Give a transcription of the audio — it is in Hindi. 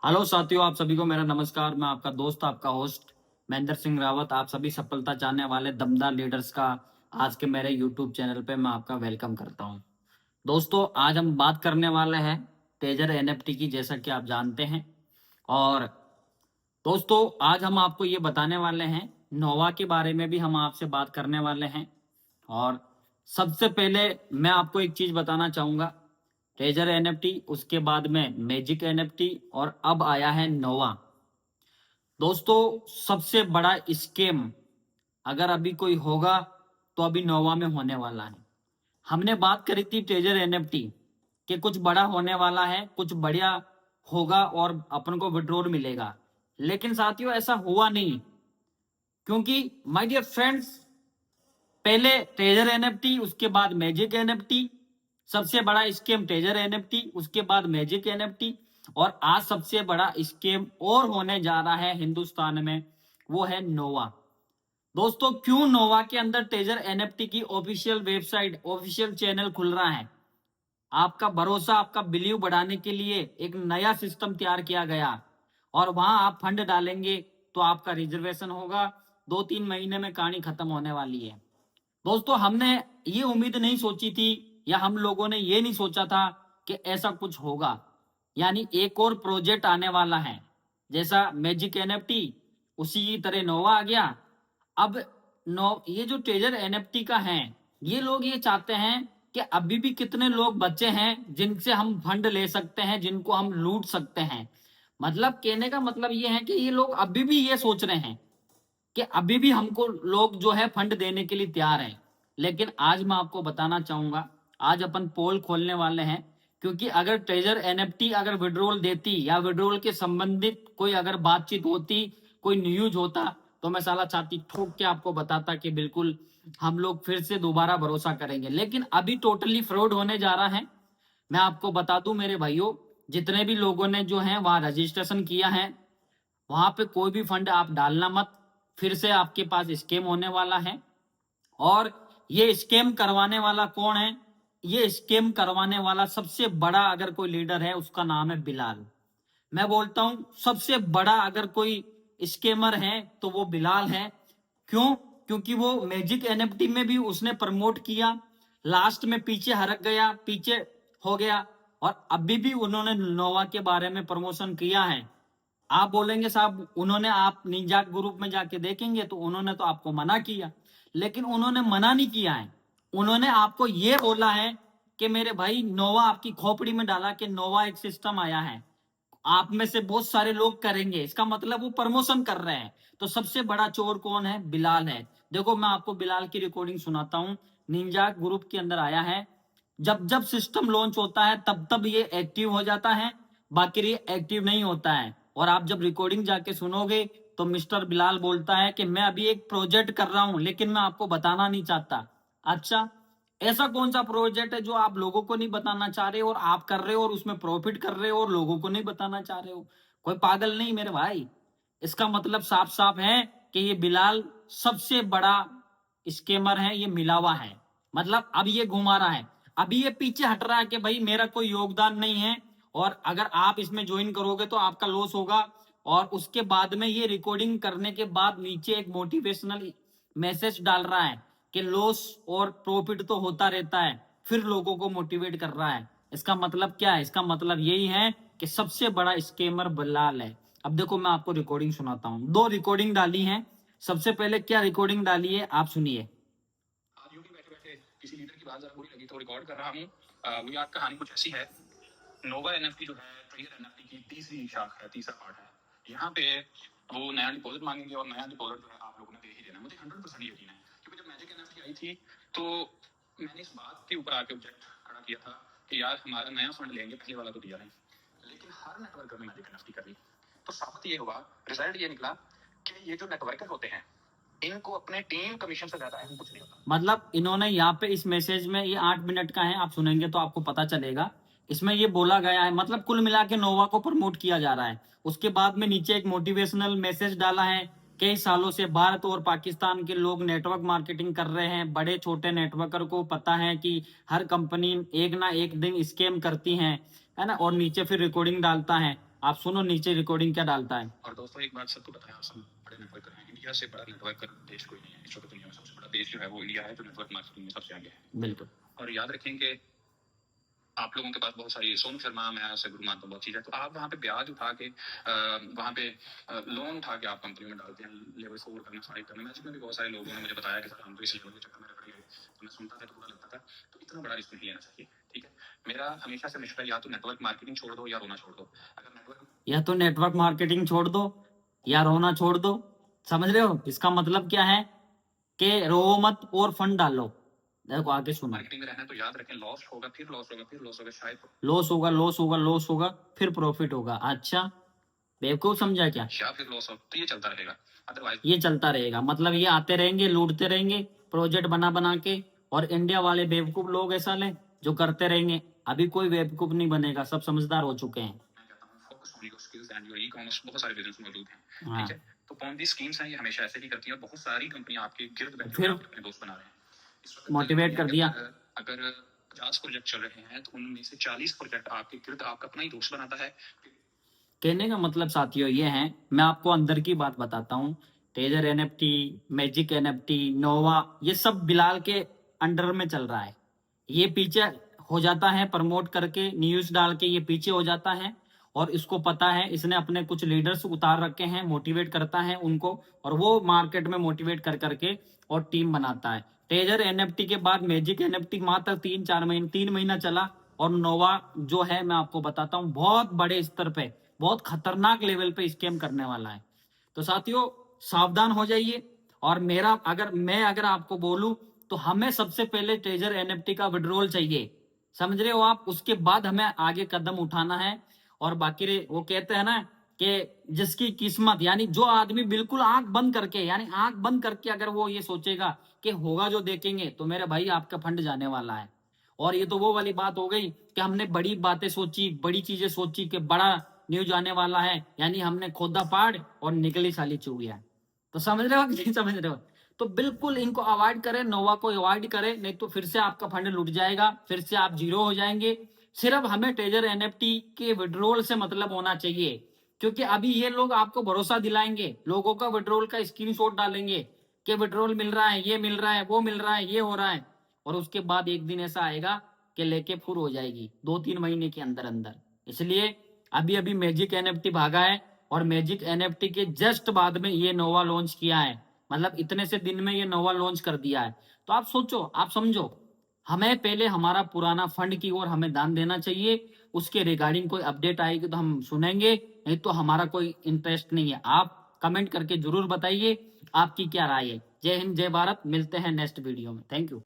हेलो साथियों, आप सभी को मेरा नमस्कार। मैं आपका दोस्त, आपका होस्ट महेंद्र सिंह रावत, आप सभी सफलता चाहने वाले दमदार लीडर्स का आज के मेरे यूट्यूब चैनल पे मैं आपका वेलकम करता हूं। दोस्तों, आज हम बात करने वाले हैं तेजर एनएफटी की, जैसा कि आप जानते हैं। और दोस्तों, आज हम आपको ये बताने वाले हैं, नोवा के बारे में भी हम आपसे बात करने वाले हैं। और सबसे पहले मैं आपको एक चीज बताना चाहूंगा, ट्रेजर एनएफटी, उसके बाद में मैजिक एनएफटी और अब आया है नोवा। दोस्तों, सबसे बड़ा स्कैम अगर अभी कोई होगा तो अभी नोवा में होने वाला है। हमने बात करी थी ट्रेजर एनएफटी कि कुछ बड़ा होने वाला है, कुछ बढ़िया होगा और अपन को विड्रॉल मिलेगा। लेकिन साथियों, ऐसा हुआ नहीं, क्योंकि माय डियर फ्रेंड्स, पहले ट्रेजर एनएफटी, उसके बाद मैजिक एनएफटी। सबसे बड़ा स्कैम ट्रेजर एनएफटी, उसके बाद मैजिक एनएफटी। और आज सबसे बड़ा स्कैम और होने जा रहा है हिंदुस्तान में, वो है नोवा। दोस्तों, क्यों नोवा के अंदर ट्रेजर एनएफटी की ऑफिशियल वेबसाइट, ऑफिशियल चैनल खुल रहा है? आपका भरोसा, आपका बिलीव बढ़ाने के लिए एक नया सिस्टम तैयार किया गया। और वहां आप फंड डालेंगे तो आपका रिजर्वेशन होगा। 2-3 महीने में कहानी खत्म होने वाली है। दोस्तों, हमने ये उम्मीद नहीं सोची थी, या हम लोगों ने ये नहीं सोचा था कि ऐसा कुछ होगा। यानी एक और प्रोजेक्ट आने वाला है, जैसा मैजिक एनएफटी, उसी की तरह नोवा आ गया। अब ये जो ट्रेजर एनएफटी का है, ये लोग ये चाहते हैं कि अभी भी कितने लोग बचे हैं जिनसे हम फंड ले सकते हैं, जिनको हम लूट सकते हैं। मतलब कहने का मतलब ये है कि ये लोग अभी भी ये सोच रहे हैं कि अभी भी हमको लोग जो है फंड देने के लिए तैयार हैं। लेकिन आज मैं आपको बताना चाहूंगा, आज अपन पोल खोलने वाले हैं, क्योंकि अगर ट्रेजर एनएफटी अगर विड्रॉल देती या विड्रॉल के संबंधित कोई अगर बातचीत होती, कोई न्यूज होता, तो मैं साला छाती ठोक के आपको बताता कि बिल्कुल हम लोग फिर से दोबारा भरोसा करेंगे। लेकिन अभी टोटली फ्रॉड होने जा रहा है। मैं आपको बता दूं मेरे भाइयों, जितने भी लोगों ने जो है वहां रजिस्ट्रेशन किया है, वहां पे कोई भी फंड आप डालना मत। फिर से आपके पास स्कैम होने वाला है। और ये स्कैम करवाने वाला कौन है? ये स्कैम करवाने वाला सबसे बड़ा अगर कोई लीडर है, उसका नाम है बिलाल। मैं बोलता हूं, सबसे बड़ा अगर कोई स्कैमर है तो वो बिलाल है। क्यों? क्योंकि वो मैजिक एनएफटी में भी उसने प्रमोट किया, लास्ट में पीछे हरक गया, पीछे हो गया। और अभी भी उन्होंने नोवा के बारे में प्रमोशन किया है। आप बोलेंगे साहब उन्होंने, आप निंजा ग्रुप में जाके देखेंगे तो उन्होंने तो आपको मना किया। लेकिन उन्होंने मना नहीं किया है, उन्होंने आपको ये बोला है कि मेरे भाई, नोवा आपकी खोपड़ी में डाला कि नोवा एक सिस्टम आया है, आप में से बहुत सारे लोग करेंगे। इसका मतलब वो प्रमोशन कर रहे हैं। तो सबसे बड़ा चोर कौन है? बिलाल है। देखो, मैं आपको बिलाल की रिकॉर्डिंग सुनाता हूँ। निंजा ग्रुप के अंदर आया है, जब जब सिस्टम लॉन्च होता है तब तब ये एक्टिव हो जाता है, बाकी ये एक्टिव नहीं होता है। और आप जब रिकॉर्डिंग जाके सुनोगे तो मिस्टर बिलाल बोलता है कि मैं अभी एक प्रोजेक्ट कर रहा हूं, लेकिन मैं आपको बताना नहीं चाहता। अच्छा, ऐसा कौन सा प्रोजेक्ट है जो आप लोगों को नहीं बताना चाह रहे हो और आप कर रहे हो और उसमें प्रॉफिट कर रहे हो और लोगों को नहीं बताना चाह रहे हो? कोई पागल नहीं मेरे भाई। इसका मतलब साफ साफ है कि ये बिलाल सबसे बड़ा स्कैमर है, ये मिलावा है। मतलब अब ये घुमा रहा है, अभी ये पीछे हट रहा है कि भाई मेरा कोई योगदान नहीं है, और अगर आप इसमें ज्वाइन करोगे तो आपका लॉस होगा। और उसके बाद में ये रिकॉर्डिंग करने के बाद नीचे एक मोटिवेशनल मैसेज डाल रहा है कि लॉस और प्रॉफिट तो होता रहता है, फिर लोगों को मोटिवेट कर रहा है। इसका मतलब क्या है? इसका मतलब यही है कि सबसे बड़ा स्कैमर बिलाल है। अब देखो, मैं आपको रिकॉर्डिंग सुनाता हूँ, 2 रिकॉर्डिंग डाली है। सबसे पहले क्या रिकॉर्डिंग डाली है, आप सुनिए। आज यूं ही बैठे बैठे किसी लीडर की बात जरा बुरी लगी तो रिकॉर्ड कर रहा हूँ। वो याद कहानी कुछ ऐसी है। नोवा एनएफटी जो है, ट्रेजर एनएफटी की तीसरी शाख है, तीसरा पार्ट है। यहाँ पे वो नया डिपॉजिट मांगेंगे और नया डिपॉजिट जो है आप लोगों ने दे ही देना। मुझे 100% यकीन है, क्योंकि जब मैजिक एनएफटी आई थी तो मैंने इस बात के ऊपर आके ऑब्जेक्ट खड़ा किया था कि यार हमारा नया फंड लेंगे, पहले वाला तो दिया नहीं। लेकिन हर नेटवर्कर ने मैजिक एनएफटी कर ली, तो साबित ये हुआ, रिजल्ट ये निकला कि ये जो नेटवर्कर होते हैं, इनको अपने टीम कमीशन से ज्यादा अहम कुछ नहीं होता। मतलब इन्होंने यहाँ पे इस मैसेज में, ये 8 मिनट का है, आप सुनेंगे तो आपको पता चलेगा। इसमें ये बोला गया है, मतलब कुल मिला के नोवा को प्रमोट किया जा रहा है। उसके बाद में नीचे एक मोटिवेशनल मैसेज डाला है, कई सालों से भारत और पाकिस्तान के लोग नेटवर्क मार्केटिंग कर रहे हैं। बड़े छोटे नेटवर्कर को पता है कि हर कंपनी एक ना एक दिन स्कैम करती है ना। और नीचे फिर रिकॉर्डिंग डालता है आप सुनो नीचे रिकॉर्डिंग क्या डालता है। और दोस्तों एक बात सबको पता है, आप सब बड़े नेटवर्क कर रहे हैं, इंडिया से बड़ा नेटवर्क देश कोई नहीं है इस वक्त। दुनिया में सबसे बड़ा देश जो है वो इंडिया है, जो नेटवर्क मार्केटिंग में सबसे आगे है। बिल्कुल। और याद रखें कि आप लोगों के पास बहुत सारी, सोनू शर्मा मैं उससे गुरु मानता हूँ बहुत चीज़ है, तो आप वहाँ पे ब्याज उठा के वहाँ पे लोन उठा के आप कंपनी में डालते हैं लेवल 4 करना, 5 करना। मैजिक में भी बहुत सारे लोगों ने मुझे बताया कि सर हम तो इस लेवल के चक्कर में रख रहे हैं, तो मैं सुनता था तो बुरा लगता था। तो इतना बड़ा रिस्क नहीं लेना चाहिए, ठीक है। मेरा हमेशा से मशवरा, या तो नेटवर्क मार्केटिंग छोड़ दो या रोना छोड़ दो। अगर नेटवर्क, या तो नेटवर्क मार्केटिंग छोड़ दो या रोना छोड़ दो। समझ रहे हो इसका मतलब क्या है कि रो मत और फंड डालो। देखो आगे सुनो। मार्केटिंग में रहना है तो याद रखें, लॉस होगा, फिर लॉस होगा, फिर लॉस होगा, शायद लॉस होगा, लॉस होगा, लॉस होगा, फिर प्रॉफिट होगा। अच्छा बेवकूफ समझा क्या? या फिर लॉस हो, तो ये चलता रहेगा। अदरवाइज ये चलता रहेगा, मतलब ये आते रहेंगे, लूटते रहेंगे प्रोजेक्ट बना बना के, और इंडिया वाले बेवकूफ लोग ऐसा ले जो करते रहेंगे। अभी कोई बेवकूफ नहीं बनेगा, सब समझदार हो चुके हैं। मैं कहता हूँ focus on your skills and your e-commerce. बहुत सारे बिजनेस मौजूद हैं, हाँ। ठीक है। तो पॉन्जी स्कीम्स हैं, ये हमेशा ऐसे ही करती हैं, और बहुत सारी कंपनियां आपके गिर्द बैठे फिर हुए आप अपने दोस्त बना रहे हैं। इस वक्त मोटिवेट कर दिया। अगर 50 प्रोजेक्ट चल रहे हैं तो उनमें से 40 प्रोजेक्ट आपके गिर्द आपका अपना ही दोस्त बनाता है। कहने का मतलब साथियों ये है, मैं आपको अंदर की बात बताता हूँ। टेजर एनएफटी, मैजिक एनएफटी, नोवा, ये सब बिलाल के अंडर में चल रहा है। ये पीछे हो जाता है, प्रमोट करके न्यूज डाल के ये पीछे हो जाता है, और इसको पता है, इसने अपने कुछ लीडर्स उतार रखे हैं, मोटिवेट करता है उनको, और वो मार्केट में मोटिवेट कर करके और टीम बनाता है। टेजर एनएफटी के बाद मैजिक एनएफटी मात्र 3 महीना चला, और नोवा जो है मैं आपको बताता हूँ बहुत बड़े स्तर पे, बहुत खतरनाक लेवल पे स्कैम करने वाला है। तो साथियों सावधान हो जाइए। और मेरा अगर आपको बोलूं तो हमें सबसे पहले ट्रेजर एनएफटी का विड्रॉल चाहिए। समझ रहे हो आप? उसके बाद हमें आगे कदम उठाना है। और बाकी वो कहते हैं ना कि जिसकी किस्मत, यानी जो आदमी बिल्कुल आंख बंद करके, यानी आंख बंद करके अगर वो ये सोचेगा कि होगा जो देखेंगे, तो मेरे भाई आपका फंड जाने वाला है। और ये तो वो वाली बात हो गई कि हमने बड़ी बातें सोची, बड़ी चीजें सोची कि बड़ा न्यूज आने वाला है, यानी हमने खोदा पहाड़ और निकली साली चूड़ियां। तो समझ रहे हो कि नहीं समझ रहे हो? तो बिल्कुल इनको अवॉइड करें, नोवा को अवॉइड करें, नहीं तो फिर से आपका फंड लुट जाएगा, फिर से आप जीरो हो जाएंगे। सिर्फ हमें ट्रेजर एनएफटी के विड्रॉल से मतलब होना चाहिए, क्योंकि अभी ये लोग आपको भरोसा दिलाएंगे, लोगों का विड्रॉल का स्क्रीनशॉट डालेंगे कि विड्रॉल मिल रहा है, ये मिल रहा है, वो मिल रहा है, ये हो रहा है, और उसके बाद एक दिन ऐसा आएगा कि लेके फुर हो जाएगी 2-3 महीने के अंदर अंदर। इसलिए अभी अभी मैजिक एनएफटी भागा है, और मैजिक एनएफटी के जस्ट बाद में ये नोवा लॉन्च किया है, मतलब इतने से दिन में ये नोवा लॉन्च कर दिया है। तो आप सोचो, आप समझो, हमें पहले हमारा पुराना फंड की ओर हमें ध्यान देना चाहिए। उसके रिगार्डिंग कोई अपडेट आएगी तो हम सुनेंगे, नहीं तो हमारा कोई इंटरेस्ट नहीं है। आप कमेंट करके जरूर बताइए आपकी क्या राय है। जय हिंद, जय भारत। मिलते हैं नेक्स्ट वीडियो में। Thank you.